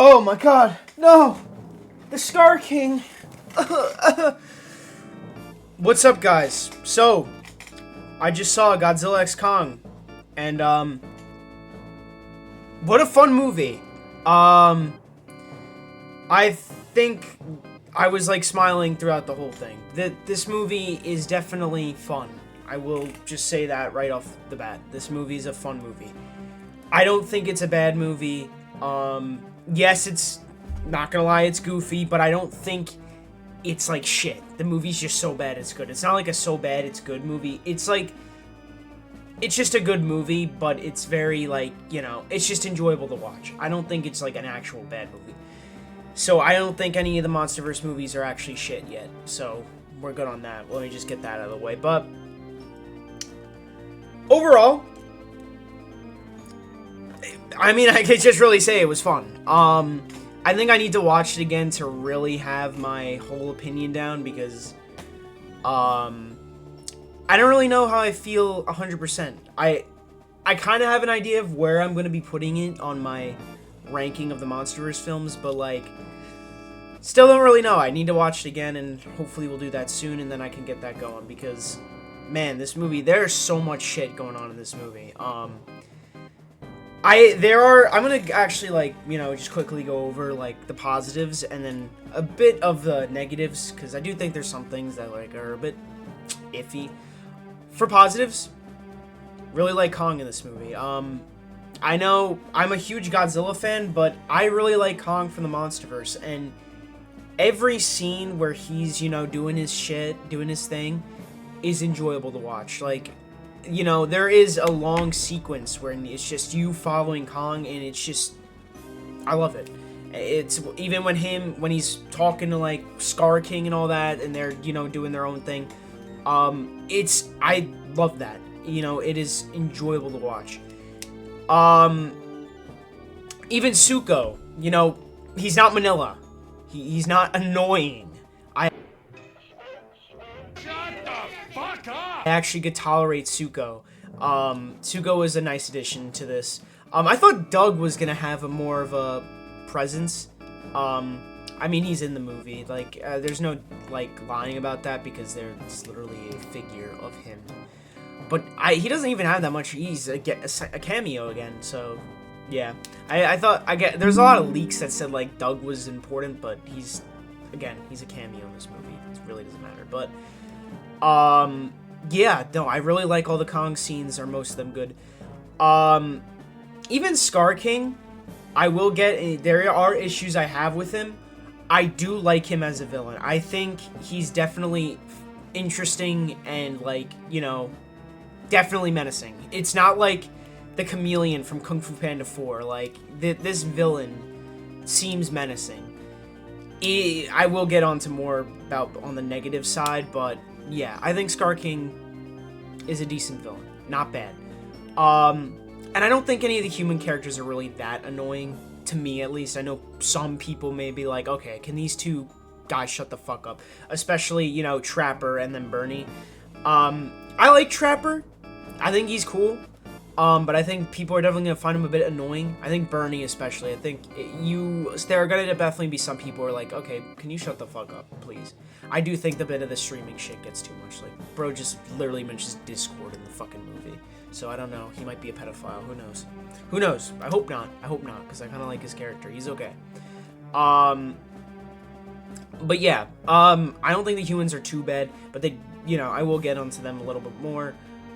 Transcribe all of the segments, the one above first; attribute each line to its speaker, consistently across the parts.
Speaker 1: Oh my god, no! The Scar King! What's up, guys? So, I just saw Godzilla x Kong, and, what a fun movie. I think I was, like, smiling throughout the whole thing. This movie is definitely fun. I will just say that right off the bat. This movie is a fun movie. I don't think it's a bad movie. Yes, it's, not gonna lie, it's goofy, but I don't think it's like shit. The movie's just so bad it's good. It's not like a so bad it's good movie. It's like, it's just a good movie, but it's very, like, you know, it's just enjoyable to watch. I don't think it's like an actual bad movie. So I don't think any of the MonsterVerse movies are actually shit yet. So we're good on that. Let me just get that out of the way. But overall, I mean, I could just really say it was fun. I think I need to watch it again to really have my whole opinion down because, I don't really know how I feel 100%. I kind of have an idea of where I'm going to be putting it on my ranking of the MonsterVerse films, but, like, still don't really know. I need to watch it again, and hopefully we'll do that soon, and then I can get that going, because, man, this movie, there's so much shit going on in this movie. I'm gonna actually, like, you know, just quickly go over, like, the positives and then a bit of the negatives, because I do think there's some things that, like, are a bit iffy. For positives, really like Kong in this movie. I know I'm a huge Godzilla fan, but I really like Kong from the MonsterVerse, and every scene where he's, you know, doing his shit, doing his thing, is enjoyable to watch. Like, you know, there is a long sequence where it's just you following Kong, and it's just, I love it. It's even when he's talking to, like, Scar King and all that, and they're, you know, doing their own thing. I love that. You know, it is enjoyable to watch. Even Zuko, you know, he's not Manila. He's not annoying. I actually could tolerate Zuko. Zuko is a nice addition to this. I thought Doug was gonna have more of a presence. I mean, he's in the movie. Like, there's no, like, lying about that because there's literally a figure of him. But he doesn't even have that much. He's a cameo again, so yeah. There's a lot of leaks that said, like, Doug was important, but he's a cameo in this movie. It really doesn't matter. But yeah, no, I really like all the Kong scenes, or most of them good. Even Scar King, I will get, there are issues I have with him. I do like him as a villain. I think he's definitely interesting and, like, you know, definitely menacing. It's not like the chameleon from Kung Fu Panda 4. Like, this villain seems menacing. I will get onto more about on the negative side, but yeah, I think Scar King is a decent villain. Not bad. And I don't think any of the human characters are really that annoying, to me at least. I know some people may be like, okay, can these two guys shut the fuck up? Especially, you know, Trapper and then Bernie. I like Trapper. I think he's cool. But I think people are definitely going to find him a bit annoying. I think Bernie especially. I think there are going to definitely be some people who are like, okay, can you shut the fuck up, please? I do think the bit of the streaming shit gets too much. Like, bro just literally mentions Discord in the fucking movie. So I don't know. He might be a pedophile. Who knows? Who knows? I hope not. I hope not, because I kind of like his character. He's okay. But yeah, I don't think the humans are too bad, but they, you know, I will get onto them a little bit more.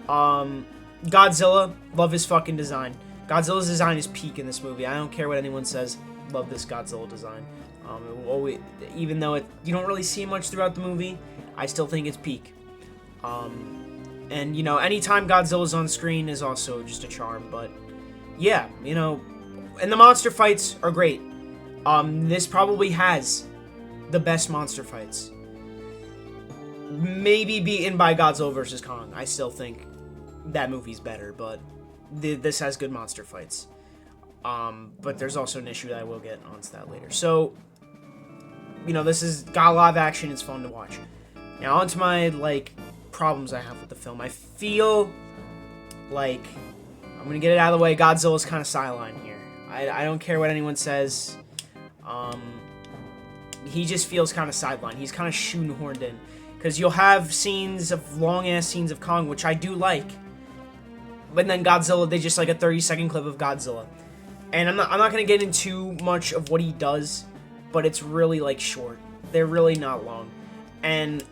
Speaker 1: Godzilla, love his fucking design. Godzilla's design is peak in this movie. I don't care what anyone says. Love this Godzilla design. It will always, even though you don't really see much throughout the movie, I still think it's peak. And, you know, anytime Godzilla's on screen is also just a charm. But yeah, you know, and the monster fights are great. This probably has the best monster fights. Maybe beaten by Godzilla vs. Kong. I still think that movie's better, but this has good monster fights. But there's also an issue that I will get onto that later. So, you know, this has got a lot of action. It's fun to watch. Now, onto my, like, problems I have with the film. I feel like, I'm gonna get it out of the way, Godzilla's kind of sidelined here. I don't care what anyone says. Um, he just feels kind of sidelined. He's kind of shoehorned in. Because you'll have long-ass scenes of Kong, which I do like. But then Godzilla, they just like a 30-second clip of Godzilla. And I'm not going to get into much of what he does, but it's really, like, short. They're really not long. And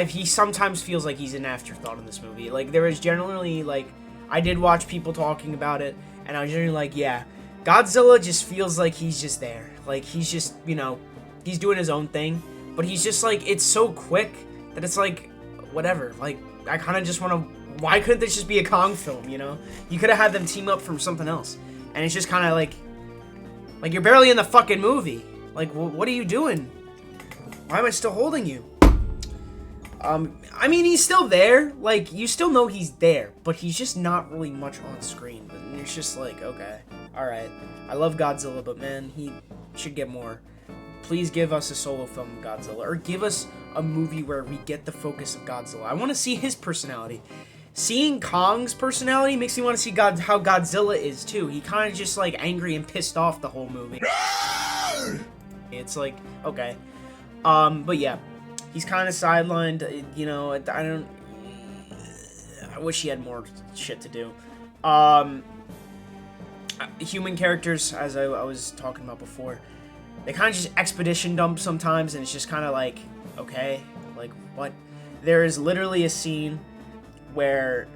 Speaker 1: he sometimes feels like he's an afterthought in this movie. Like, there is generally, like, I did watch people talking about it, and I was generally like, yeah, Godzilla just feels like he's just there. Like, he's just, you know, he's doing his own thing. But he's just, like, it's so quick that it's, like, whatever. Like, I kind of just want to, why couldn't this just be a Kong film, you know? You could have had them team up from something else. And it's just kind of, like, you're barely in the fucking movie. Like, what are you doing? Why am I still holding you? I mean, he's still there. Like, you still know he's there, but he's just not really much on screen. And it's just like, okay, alright. I love Godzilla, but man, he should get more. Please give us a solo film of Godzilla, or give us a movie where we get the focus of Godzilla. I want to see his personality. Seeing Kong's personality makes me want to see how Godzilla is, too. He kind of just, like, angry and pissed off the whole movie. It's like, okay. But yeah. He's kind of sidelined, you know, I wish he had more shit to do. Human characters, as I was talking about before, they kind of just expedition dump sometimes, and it's just kind of like, okay, like, what? There is literally a scene where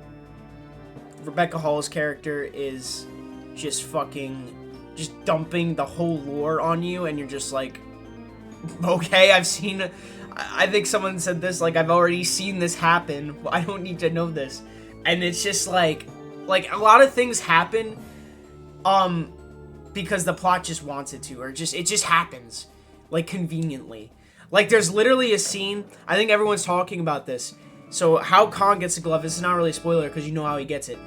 Speaker 1: Rebecca Hall's character is just dumping the whole lore on you, and you're just like, okay, I think someone said this, like, I've already seen this happen, I don't need to know this. And it's just like a lot of things happen, because the plot just wants it to, or it just happens, like, conveniently. Like, there's literally a scene, I think everyone's talking about this, so how Kong gets the glove, this is not really a spoiler, because you know how he gets it.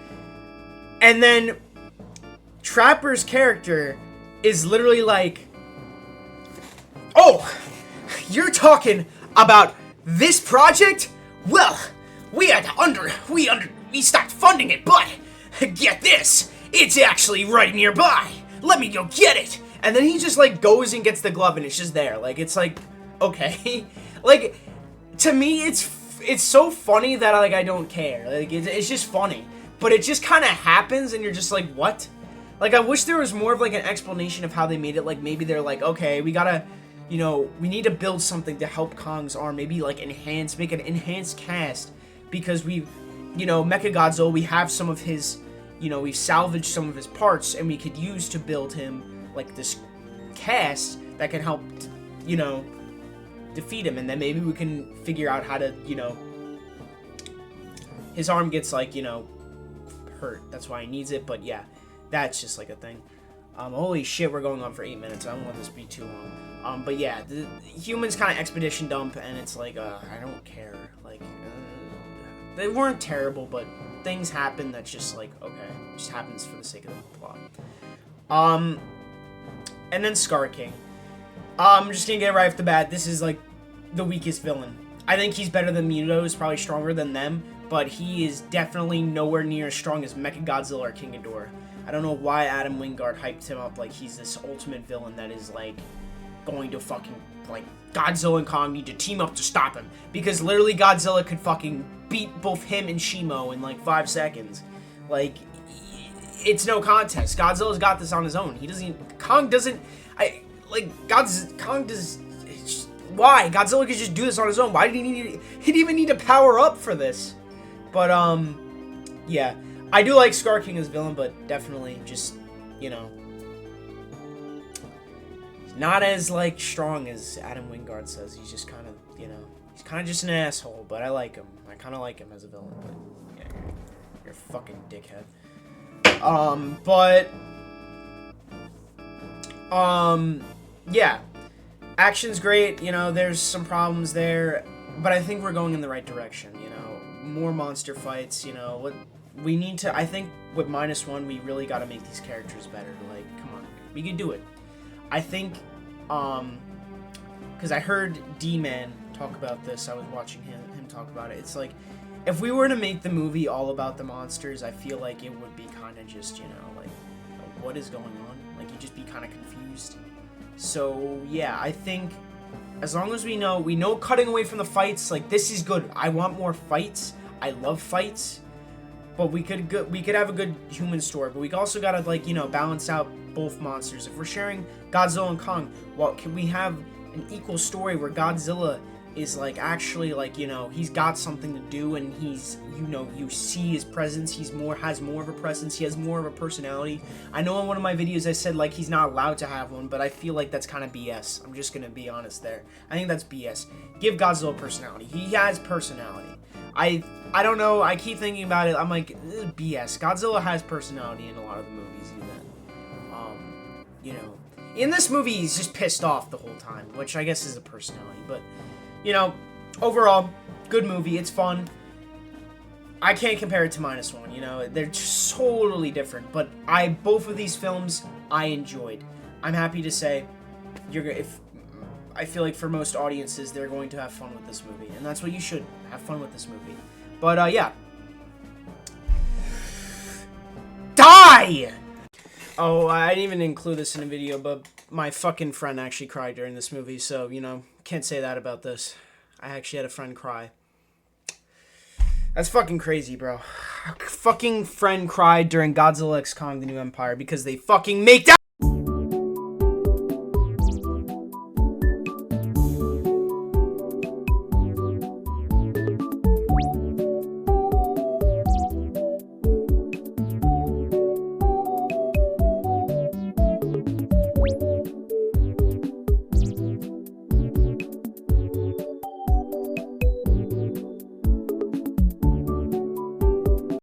Speaker 1: And then, Trapper's character is literally like, oh, you're talking about this project? Well, we stopped funding it, but get this, it's actually right nearby. Let me go get it. And then he just, like, goes and gets the glove, and it's just there. Like, it's like, okay. Like, to me, it's so funny that, like, I don't care. Like, it's just funny. But it just kind of happens, and you're just like, what? Like, I wish there was more of, like, an explanation of how they made it. Like, maybe they're like, okay, we gotta, you know, we need to build something to help Kong's arm. Maybe, like, make an enhanced cast. Because we've, you know, Mechagodzilla, we have some of his, you know, we've salvaged some of his parts, and we could use to build him, like, this cast that can help, you know, defeat him. And then maybe we can figure out how to, you know, his arm gets, like, you know, hurt. That's why he needs it. But yeah, that's just, like, a thing. Holy shit, we're going on for 8 minutes. I don't want this to be too long. But yeah, the humans kind of expedition dump, and it's like, I don't care. Like, they weren't terrible, but things happen that's just like, okay, it just happens for the sake of the plot. And then Scar King. I'm just gonna get right off the bat, this is, like, the weakest villain. I think he's better than Muto, is probably stronger than them, but he is definitely nowhere near as strong as Mechagodzilla or King Ghidorah. I don't know why Adam Wingard hyped him up like he's this ultimate villain that is, like, going to fucking, like, Godzilla and Kong need to team up to stop him. Because literally Godzilla could fucking beat both him and Shimo in, like, 5 seconds. Like, it's no contest. Godzilla's got this on his own. Kong doesn't, Kong does, why? Godzilla could just do this on his own. Why did he didn't even need to power up for this? But, yeah. I do like Scar King as villain, but definitely just, you know, not as, like, strong as Adam Wingard says. He's just kind of, you know, he's kind of just an asshole, but I like him. I kind of like him as a villain, but yeah, you're a fucking dickhead. Yeah. Action's great, you know, there's some problems there, but I think we're going in the right direction, you know. More monster fights, you know, what we need to, I think with -1, we really got to make these characters better. Like, come on, we can do it. I think, because I heard D-Man talk about this, I was watching him talk about it. It's like, if we were to make the movie all about the monsters, I feel like it would be kind of just, you know, like, what is going on? Like, you'd just be kind of confused. So yeah, I think as long as we know cutting away from the fights, like, this is good. I want more fights. I love fights. But we could have a good human story, but we also gotta, like, balance out both monsters. If we're sharing Godzilla and Kong, well, can we have an equal story where Godzilla is, like, actually, like, he's got something to do, and he's, you see his presence, has more of a presence, he has more of a personality. I know in one of my videos I said, like, he's not allowed to have one, but I feel like that's kind of BS. I'm just gonna be honest there. I think that's BS. Give Godzilla personality. He has personality. I don't know, I keep thinking about it, I'm like, BS. Godzilla has personality in a lot of the movies, even. In this movie, he's just pissed off the whole time, which I guess is a personality, but, overall, good movie, it's fun. I can't compare it to -1, they're just totally different, but both of these films, I enjoyed. I'm happy to say, I feel like for most audiences, they're going to have fun with this movie, and that's what you should, have fun with this movie. But, yeah. Die! Oh, I didn't even include this in a video, but my fucking friend actually cried during this movie, so, can't say that about this. I actually had a friend cry. That's fucking crazy, bro. Fucking friend cried during Godzilla x Kong: The New Empire because they fucking make that